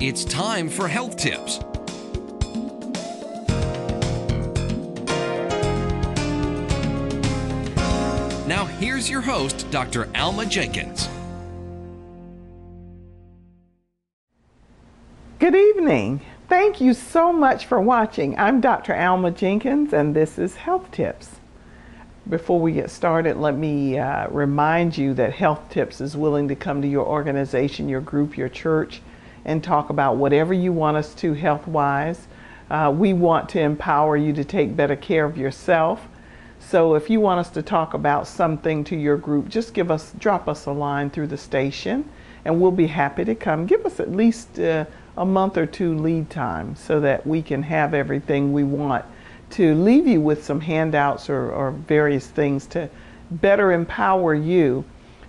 It's time for health tips. Now here's your host, Dr. Alma Jenkins. Good evening. Thank you so much for watching. I'm Dr. Alma Jenkins and this is Health Tips. Before we get started, let me remind you that Health Tips is willing to come to your organization, your group, your church, and talk about whatever you want us to health-wise. We want to empower you to take better care of yourself. So if you want us to talk about something to your group, just drop us a line through the station and we'll be happy to come. Give us at least a month or two lead time so that we can have everything we want to leave you with some handouts or various things to better empower you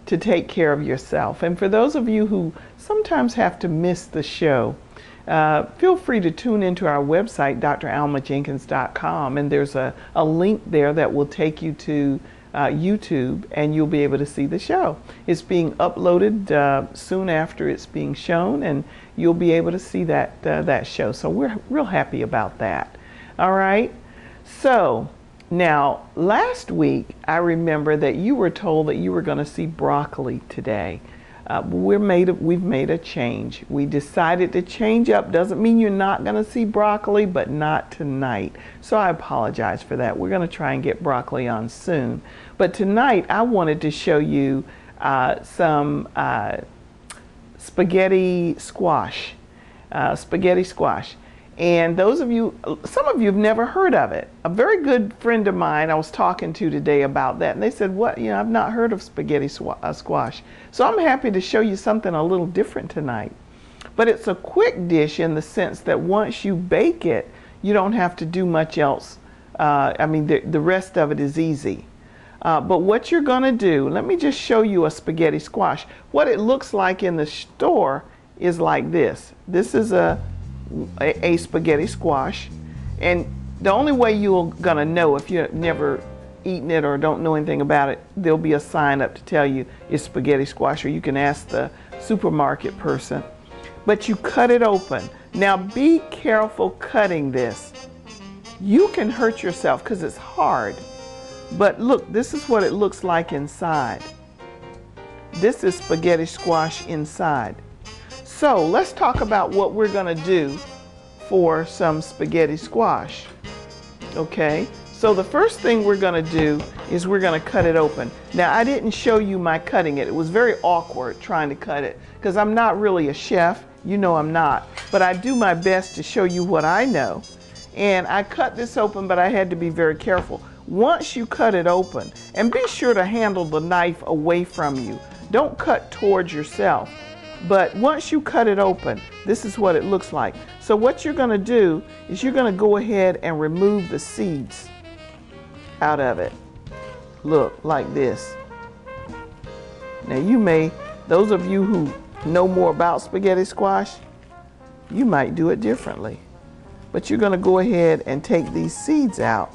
to take care of yourself. And for those of you who sometimes have to miss the show, feel free to tune into our website, dralmajenkins.com, and there's a link there that will take you to YouTube, and you'll be able to see the show. It's being uploaded soon after it's being shown, and you'll be able to see that show. So we're real happy about that. All right. So now, last week, I remember that you were told that you were going to see broccoli today. We've made a change. We decided to change up. Doesn't mean you're not going to see broccoli, but not tonight. So I apologize for that. We're going to try and get broccoli on soon. But tonight, I wanted to show you some spaghetti squash. And those of you, some of you have never heard of it. A very good friend of mine I was talking to today about that, and they said, what, I've not heard of spaghetti squash. So I'm happy to show you something a little different tonight. But it's a quick dish in the sense that once you bake it, you don't have to do much else. The rest of it is easy. But what you're going to do, let me just show you a spaghetti squash. What it looks like in the store is like this. This is a spaghetti squash, and the only way you're gonna know if you've never eaten it or don't know anything about it, there'll be a sign up to tell you it's spaghetti squash, or you can ask the supermarket person. But you cut it open. Now be careful cutting this. You can hurt yourself because it's hard, but look, this is what it looks like inside. This is spaghetti squash inside. So let's talk about what we're going to do for some spaghetti squash. Okay, so the first thing we're going to do is we're going to cut it open. Now, I didn't show you my cutting it. It was very awkward trying to cut it because I'm not really a chef. You know I'm not. But I do my best to show you what I know. And I cut this open, but I had to be very careful. Once you cut it open, and be sure to handle the knife away from you. Don't cut towards yourself. But once you cut it open, this is what it looks like. So what you're going to do is you're going to go ahead and remove the seeds out of it. Look, like this. Now those of you who know more about spaghetti squash, you might do it differently. But you're going to go ahead and take these seeds out.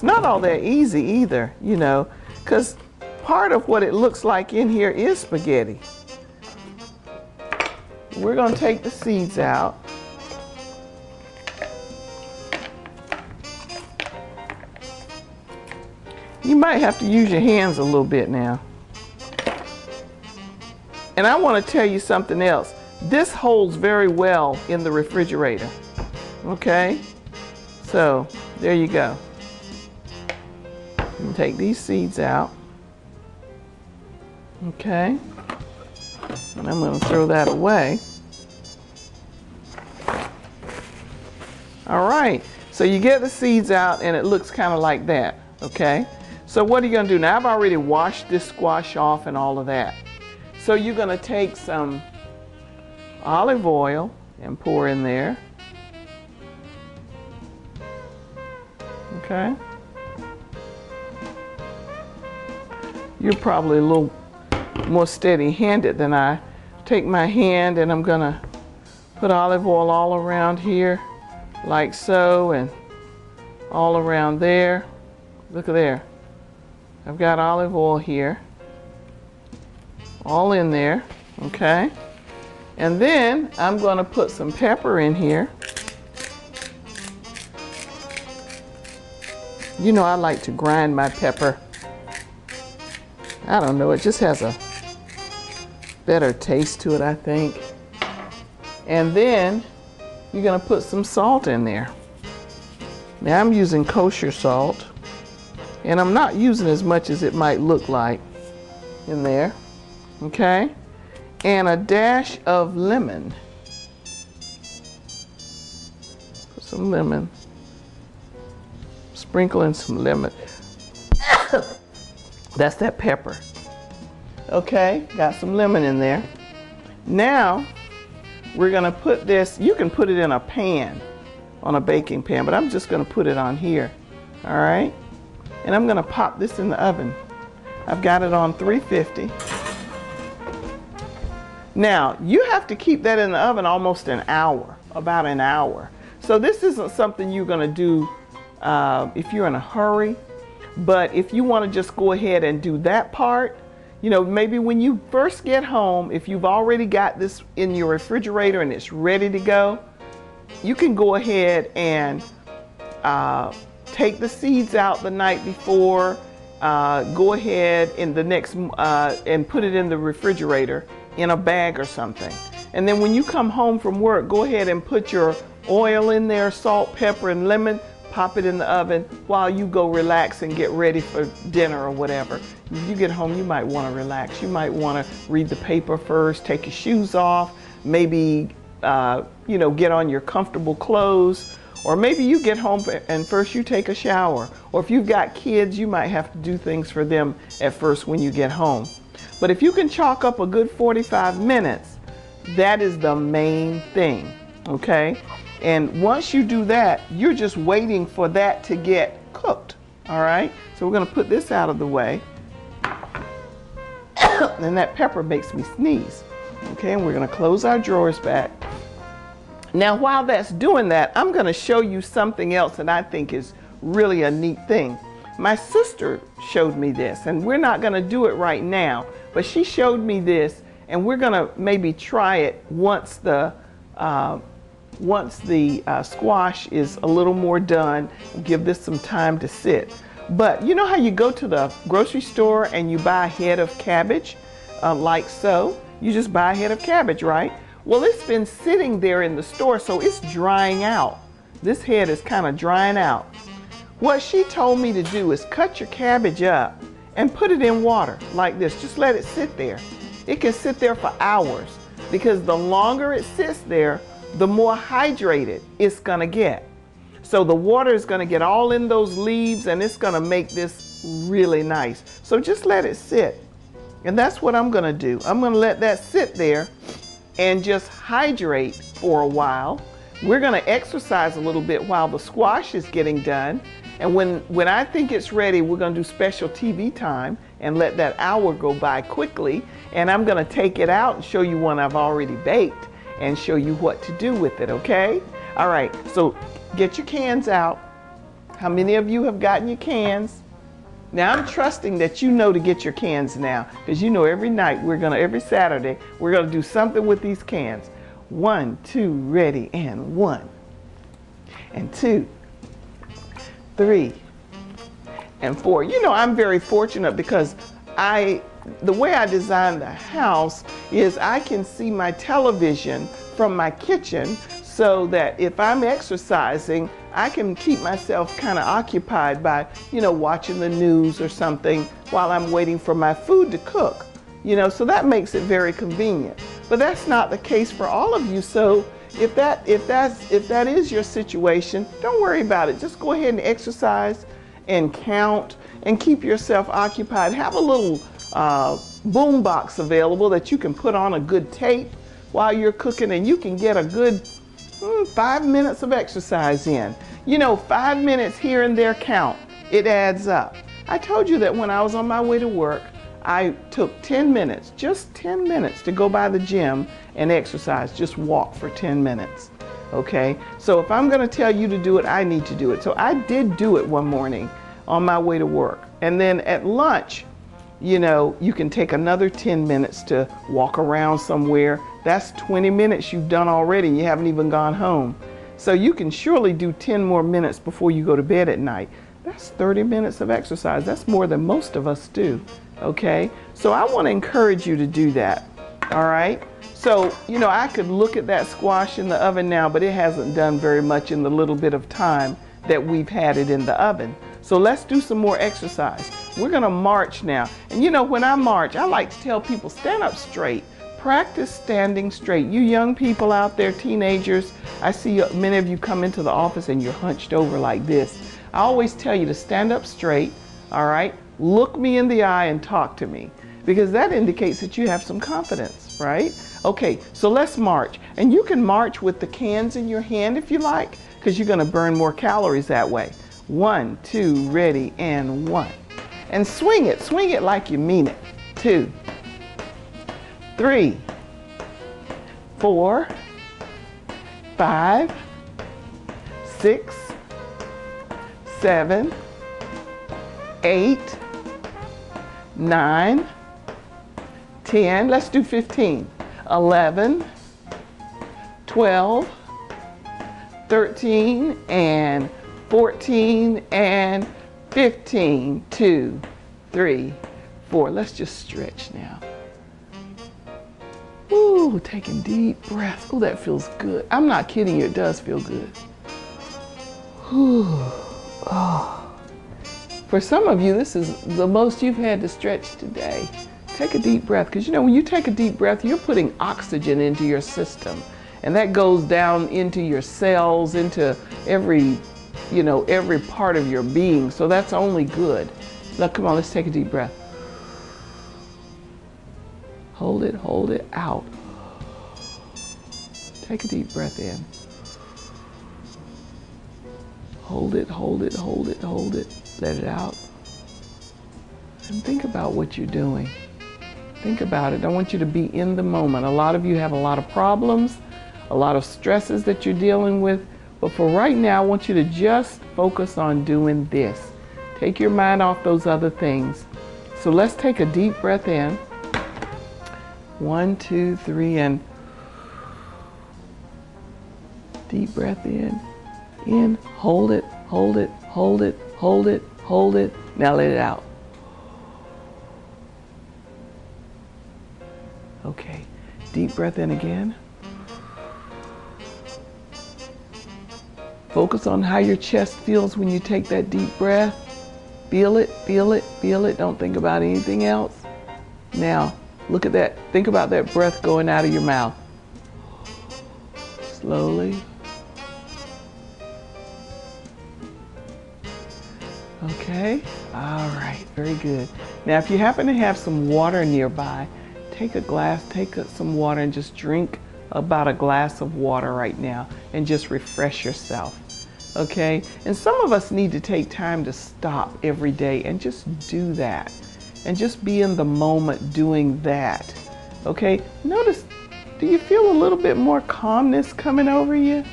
Not all that easy either, because part of what it looks like in here is spaghetti. We're going to take the seeds out. You might have to use your hands a little bit now. And I want to tell you something else. This holds very well in the refrigerator. Okay? So, there you go. Take these seeds out. Okay. And I'm going to throw that away. All right. So you get the seeds out and it looks kind of like that. Okay. So what are you going to do? Now I've already washed this squash off and all of that. So you're going to take some olive oil and pour in there. Okay. You're probably a little more steady-handed than I. Take my hand and I'm gonna put olive oil all around here, like so, and all around there. Look at there. I've got olive oil here, all in there, okay? And then I'm going to put some pepper in here. You know, I like to grind my pepper. I don't know, it just has a better taste to it, I think. And then you're going to put some salt in there. Now I'm using kosher salt, and I'm not using as much as it might look like in there, okay? And a dash of lemon. Put some lemon. Sprinkle in some lemon. That's that pepper. Okay, got some lemon in there. Now, we're gonna put this, you can put it in a pan, on a baking pan, but I'm just gonna put it on here, all right? And I'm gonna pop this in the oven. I've got it on 350. Now, you have to keep that in the oven almost an hour, about an hour. So this isn't something you're gonna do if you're in a hurry, but if you want to just go ahead and do that part, you know, maybe when you first get home, if you've already got this in your refrigerator and it's ready to go, you can go ahead and take the seeds out the night before, go ahead in the next and put it in the refrigerator in a bag or something. And then when you come home from work, go ahead and put your oil in there, salt, pepper, and lemon. Pop it in the oven while you go relax and get ready for dinner or whatever. If you get home, you might want to relax. You might want to read the paper first, take your shoes off, maybe you know, get on your comfortable clothes, or maybe you get home and first you take a shower. Or if you've got kids, you might have to do things for them at first when you get home. But if you can chalk up a good 45 minutes, that is the main thing, okay? And once you do that, you're just waiting for that to get cooked, all right? So we're gonna put this out of the way. And that pepper makes me sneeze. Okay, and we're gonna close our drawers back. Now, while that's doing that, I'm gonna show you something else that I think is really a neat thing. My sister showed me this, and we're not gonna do it right now, but she showed me this, and we're gonna maybe try it once the squash is a little more done. Give this some time to sit. But you know how you go to the grocery store and you buy a head of cabbage, like so? You just buy a head of cabbage, right? Well, it's been sitting there in the store, so it's drying out. This head is kind of drying out. What she told me to do is cut your cabbage up and put it in water like this. Just let it sit there. It can sit there for hours, because the longer it sits there, the more hydrated it's gonna get. So the water is gonna get all in those leaves, and it's gonna make this really nice. So just let it sit. And that's what I'm gonna do. I'm gonna let that sit there and just hydrate for a while. We're gonna exercise a little bit while the squash is getting done. And when I think it's ready, we're gonna do special TV time and let that hour go by quickly. And I'm gonna take it out and show you one I've already baked and show you what to do with it, okay? All right, so get your cans out. How many of you have gotten your cans? Now I'm trusting that you know to get your cans now, because you know every night every Saturday, we're gonna do something with these cans. 1, 2, ready, and 1, and 2, 3, and 4. You know, I'm very fortunate because the way I designed the house is I can see my television from my kitchen, so that if I'm exercising, I can keep myself kind of occupied by, you know, watching the news or something while I'm waiting for my food to cook. You know, so that makes it very convenient. But that's not the case for all of you. So if that is your situation, don't worry about it. Just go ahead and exercise and count and keep yourself occupied. Have a little boom box available that you can put on a good tape while you're cooking, and you can get a good 5 minutes of exercise in. You know, 5 minutes here and there count. It adds up. I told you that when I was on my way to work, I took 10 minutes, just 10 minutes to go by the gym and exercise, just walk for 10 minutes, okay? So if I'm gonna tell you to do it, I need to do it. So I did do it one morning on my way to work. And then at lunch, you know, you can take another 10 minutes to walk around somewhere. That's 20 minutes you've done already and you haven't even gone home. So you can surely do 10 more minutes before you go to bed at night. That's 30 minutes of exercise. That's more than most of us do, okay? So I want to encourage you to do that, all right? So, you know, I could look at that squash in the oven now, but it hasn't done very much in the little bit of time that we've had it in the oven. So let's do some more exercise. We're gonna march now. And you know, when I march, I like to tell people, stand up straight. Practice standing straight. You young people out there, teenagers, I see many of you come into the office and you're hunched over like this. I always tell you to stand up straight, all right? Look me in the eye and talk to me, because that indicates that you have some confidence, right? Okay, so let's march. And you can march with the cans in your hand if you like, because you're gonna burn more calories that way. 1, 2, ready, and 1. And swing it like you mean it. 2, 3, 4, 5, 6, 7, 8, 9, 10, let's do 15, 11, 12, 13, and 14, and 15, 2, 3, 4. Let's just stretch now. Ooh, taking deep breaths. Oh, that feels good. I'm not kidding you, it does feel good. Ooh. Oh. For some of you, this is the most you've had to stretch today. Take a deep breath, because you know, when you take a deep breath, you're putting oxygen into your system. And that goes down into your cells, into every part of your being. So that's only good. Now, come on, let's take a deep breath. Hold it out. Take a deep breath in. Hold it. Let it out. And think about what you're doing. Think about it. I want you to be in the moment. A lot of you have a lot of problems, a lot of stresses that you're dealing with. But for right now, I want you to just focus on doing this. Take your mind off those other things. So let's take a deep breath in. 1, 2, 3, and deep breath in. Hold it. Now let it out. Okay, deep breath in again. Focus on how your chest feels when you take that deep breath. Feel it. Don't think about anything else. Now, look at that. Think about that breath going out of your mouth. Slowly. Okay, all right, very good. Now, if you happen to have some water nearby, take some water and just drink about a glass of water right now and just refresh yourself, okay? And some of us need to take time to stop every day and just do that and just be in the moment doing that, okay? Notice, do you feel a little bit more calmness coming over you,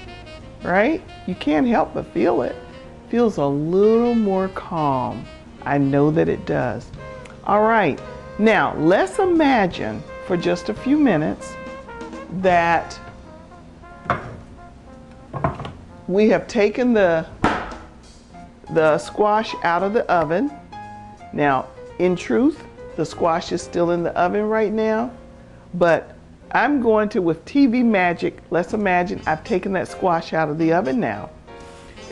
right? You can't help but feel it. Feels a little more calm. I know that it does. All right, now let's imagine for just a few minutes that we have taken the squash out of the oven. Now, in truth, the squash is still in the oven right now, but I'm going to, with TV magic, let's imagine I've taken that squash out of the oven now.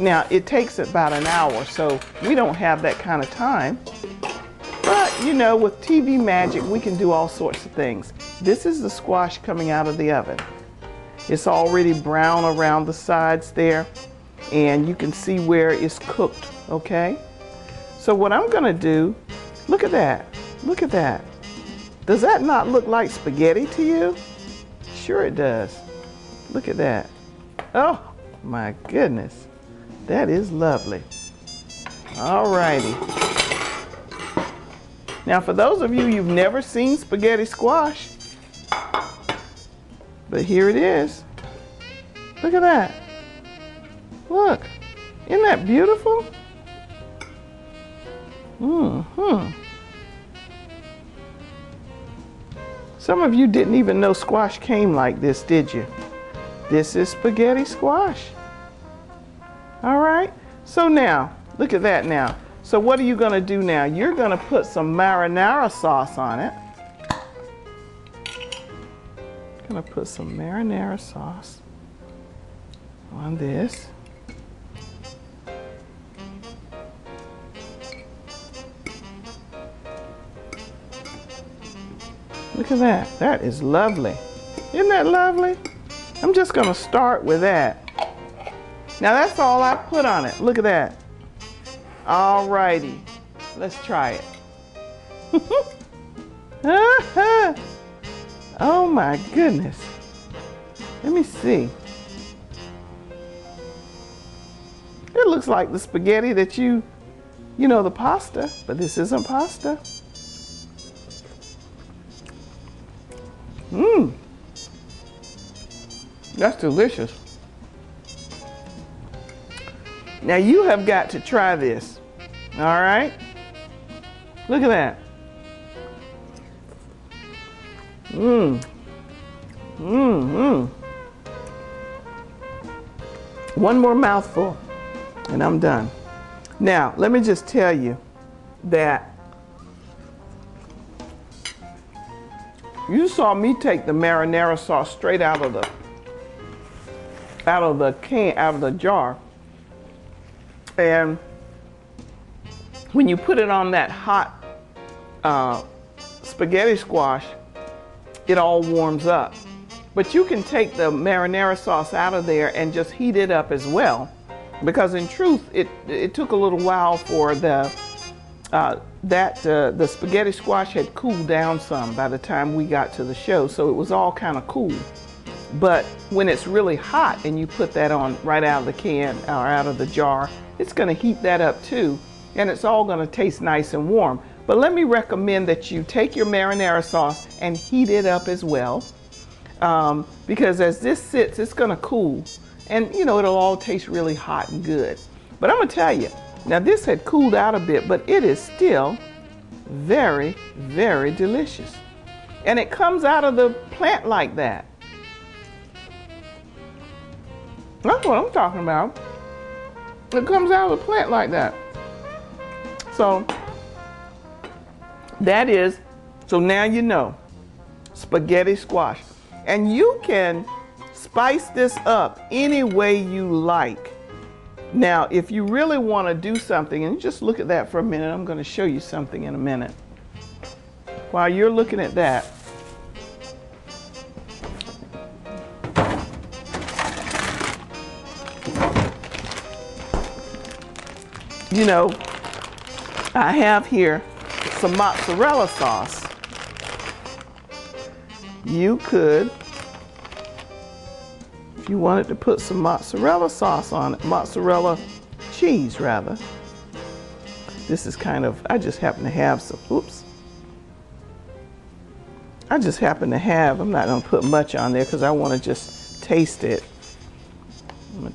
Now, it takes about an hour, so we don't have that kind of time. But, you know, with TV magic, we can do all sorts of things. This is the squash coming out of the oven. It's already brown around the sides there, and you can see where it's cooked, okay? So what I'm gonna do, look at that. Look at that. Does that not look like spaghetti to you? Sure it does. Look at that. Oh, my goodness. That is lovely. All righty. Now, for those of you who've never seen spaghetti squash, but here it is. Look at that. Look, isn't that beautiful? Some of you didn't even know squash came like this, did you? This is spaghetti squash. All right, so now, look at that now. So what are you gonna do now? You're gonna put some marinara sauce on it. Gonna put some marinara sauce on this. Look at that, that is lovely. Isn't that lovely? I'm just gonna start with that. Now that's all I put on it. Look at that. All righty, let's try it. Oh my goodness. Let me see. It looks like the spaghetti that you know, the pasta, but this isn't pasta. Mmm. That's delicious. Now you have got to try this. All right? Look at that. Mmm. Mmm. One more mouthful and I'm done. Now, let me just tell you that you saw me take the marinara sauce straight out of the can, out of the jar. And when you put it on that hot spaghetti squash, it all warms up. But you can take the marinara sauce out of there and just heat it up as well. Because in truth, it took a little while for the spaghetti squash had cooled down some by the time we got to the show, so it was all kind of cool. But when it's really hot and you put that on right out of the can or out of the jar, it's going to heat that up too, and it's all going to taste nice and warm. But let me recommend that you take your marinara sauce and heat it up as well, because as this sits, it's going to cool, and you know, it'll all taste really hot and good. But I'm going to tell you, now this had cooled out a bit, but it is still very, very delicious. And it comes out of the plant like that. That's what I'm talking about. It comes out of the plant like that. So that is, so now you know, spaghetti squash. And you can spice this up any way you like. Now, if you really want to do something, and just look at that for a minute, I'm going to show you something in a minute. While you're looking at that, you know, I have here some mozzarella sauce. You could, if you wanted to put some mozzarella sauce on it, mozzarella cheese rather. This is kind of, I just happen to have some, oops. I just happen to have, I'm not going to put much on there because I want to just taste it.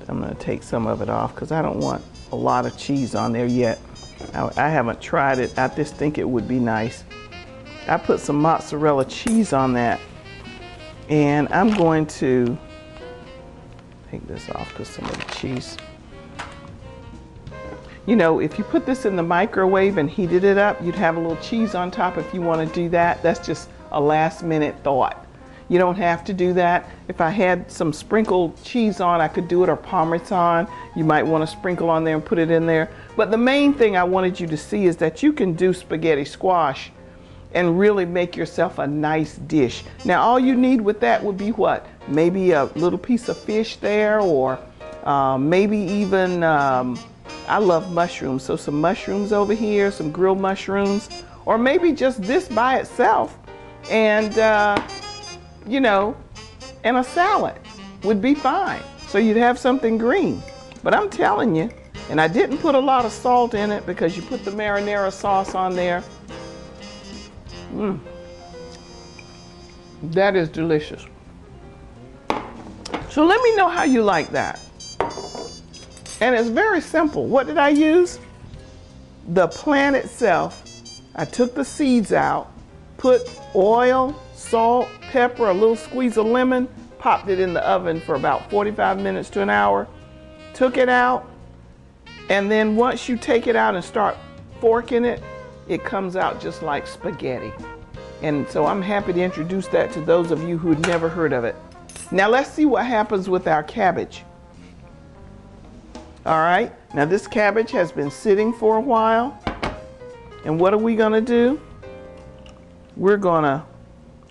I'm going to take some of it off because I don't want a lot of cheese on there yet. I haven't tried it. I just think it would be nice. I put some mozzarella cheese on that, and I'm going to take this off because some of the cheese. You know, if you put this in the microwave and heated it up, you'd have a little cheese on top if you want to do that. That's just a last minute thought. You don't have to do that. If I had some sprinkled cheese on, I could do it, or Parmesan. You might want to sprinkle on there and put it in there. But the main thing I wanted you to see is that you can do spaghetti squash and really make yourself a nice dish. Now, all you need with that would be what? Maybe a little piece of fish there, or maybe even, I love mushrooms, so some mushrooms over here, some grilled mushrooms, or maybe just this by itself, and you know, and a salad would be fine. So you'd have something green. But I'm telling you, and I didn't put a lot of salt in it because you put the marinara sauce on there. That is delicious. So let me know how you like that. And it's very simple. What did I use? the plant itself, I took the seeds out, put oil, salt, pepper, a little squeeze of lemon, popped it in the oven for about 45 minutes to an hour, took it out, and then once you take it out and start forking it, it comes out just like spaghetti. And so I'm happy to introduce that to those of you who'd never heard of it. Now let's see what happens with our cabbage. All right, now this cabbage has been sitting for a while. And what are we gonna do? We're gonna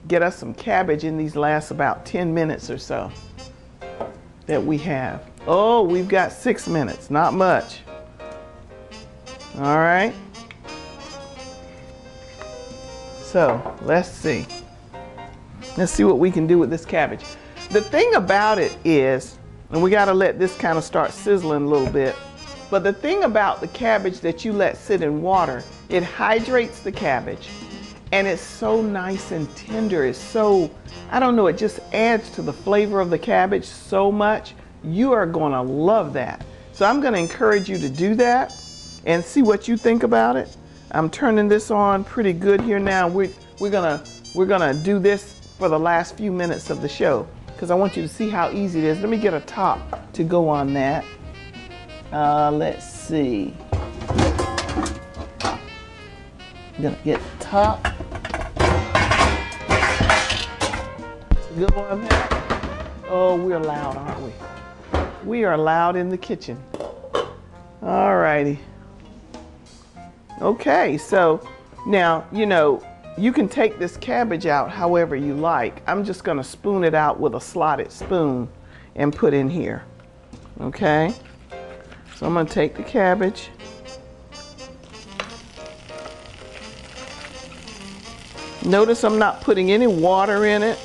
get us some cabbage in these last about 10 minutes or so that we have. Oh, we've got 6 minutes, not much. All right. So let's see. Let's see what we can do with this cabbage. The thing about it is, and we gotta let this kind of start sizzling a little bit, but the thing about the cabbage that you let sit in water, it hydrates the cabbage and it's so nice and tender. It's so, I don't know, it just adds to the flavor of the cabbage so much. You are gonna love that. So I'm gonna encourage you to do that and see what you think about it. I'm turning this on pretty good here now. We're gonna do this for the last few minutes of the show because I want you to see how easy it is. Let me get a top to go on that. Let's see. I'm gonna get the top. Good one there. Oh, we're loud, aren't we? We are loud in the kitchen. All righty. Okay, so now, you know, you can take this cabbage out however you like. I'm just gonna spoon it out with a slotted spoon and put in here. Okay? So I'm gonna take the cabbage. Notice I'm not putting any water in it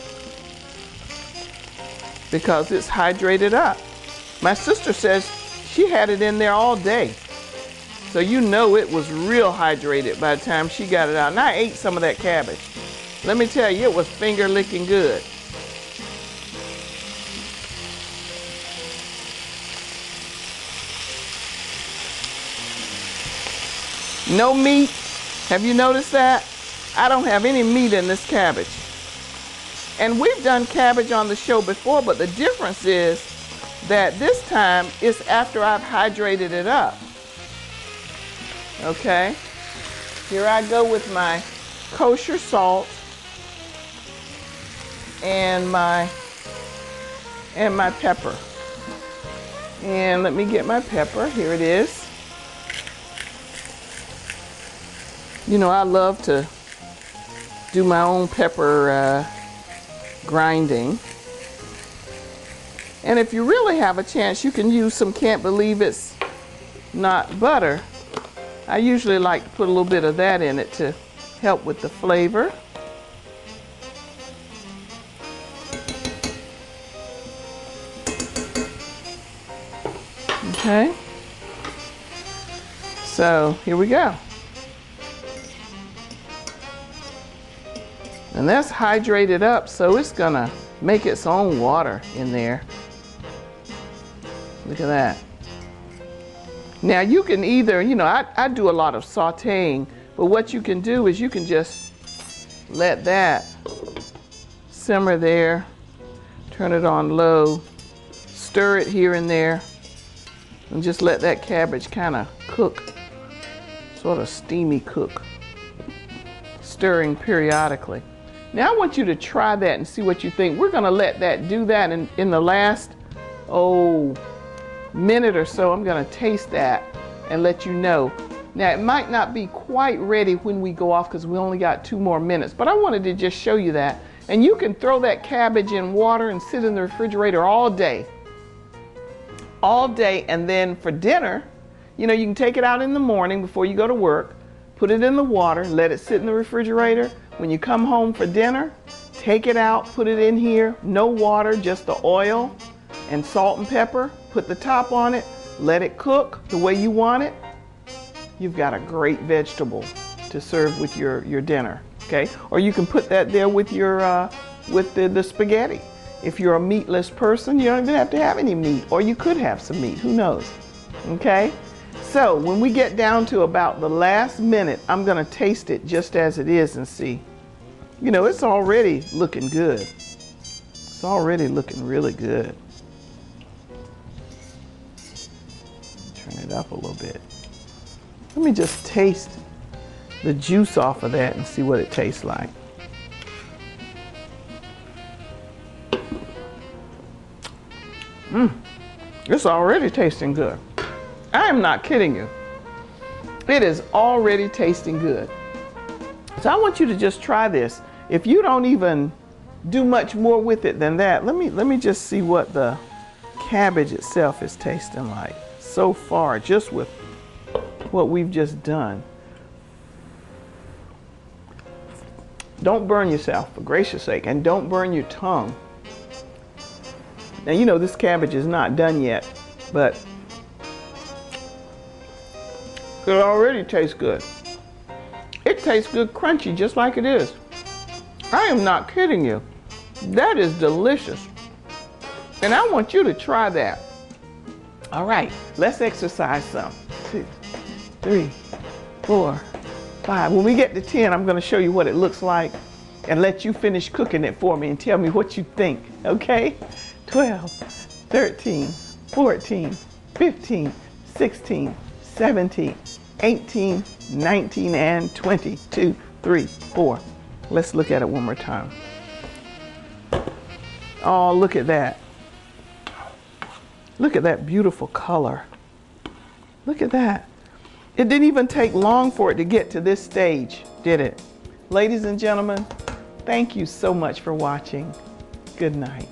because it's hydrated up. My sister says she had it in there all day. So you know it was real hydrated by the time she got it out. And I ate some of that cabbage. Let me tell you, it was finger licking good. No meat. Have you noticed that? I don't have any meat in this cabbage. And we've done cabbage on the show before, but the difference is that this time it's after I've hydrated it up. Okay, here I go with my kosher salt and my pepper. And let me get my pepper. Here it is. You know, I love to do my own pepper grinding. And if you really have a chance, you can use some Can't Believe It's Not butter. I usually like to put a little bit of that in it to help with the flavor. Okay. So here we go. And that's hydrated up, so it's gonna make its own water in there. Look at that. Now you can either, you know, I do a lot of sauteing, but what you can do is you can just let that simmer there, turn it on low, stir it here and there, and just let that cabbage kind of cook, sort of steamy cook, stirring periodically. Now I want you to try that and see what you think. We're gonna let that do that in the last, minute or so. I'm gonna taste that and let you know. Now it might not be quite ready when we go off because we only got 2 more minutes, but I wanted to just show you that. And you can throw that cabbage in water and sit in the refrigerator all day. All day, and then for dinner, you know, you can take it out in the morning before you go to work, put it in the water, let it sit in the refrigerator. When you come home for dinner, take it out, put it in here, no water, just the oil and salt and pepper. Put the top on it, let it cook the way you want it. You've got a great vegetable to serve with your dinner, okay? Or you can put that there with your with the spaghetti. If you're a meatless person, you don't even have to have any meat, or you could have some meat, who knows, okay? So when we get down to about the last minute, I'm gonna taste it just as it is and see. You know, it's already looking good. It's already looking really good. Turn it up a little bit. Let me just taste the juice off of that and see what it tastes like. It's already tasting good. I am not kidding you. It is already tasting good. So I want you to just try this. If you don't even do much more with it than that, let me just see what the cabbage itself is tasting like so far, just with what we've just done. Don't burn yourself, for gracious sake, and don't burn your tongue. Now, you know this cabbage is not done yet, but it already tastes good. It tastes good crunchy, just like it is. I am not kidding you. That is delicious. And I want you to try that. All right, let's exercise some. 2, 3, 4, 5. When we get to 10, I'm gonna show you what it looks like and let you finish cooking it for me and tell me what you think, okay? 12, 13, 14, 15, 16, 17, 18, 19, and 20. 2, 3, 4. Let's look at it one more time. Oh, look at that. Look at that beautiful color. Look at that. It didn't even take long for it to get to this stage, did it? Ladies and gentlemen, thank you so much for watching. Good night.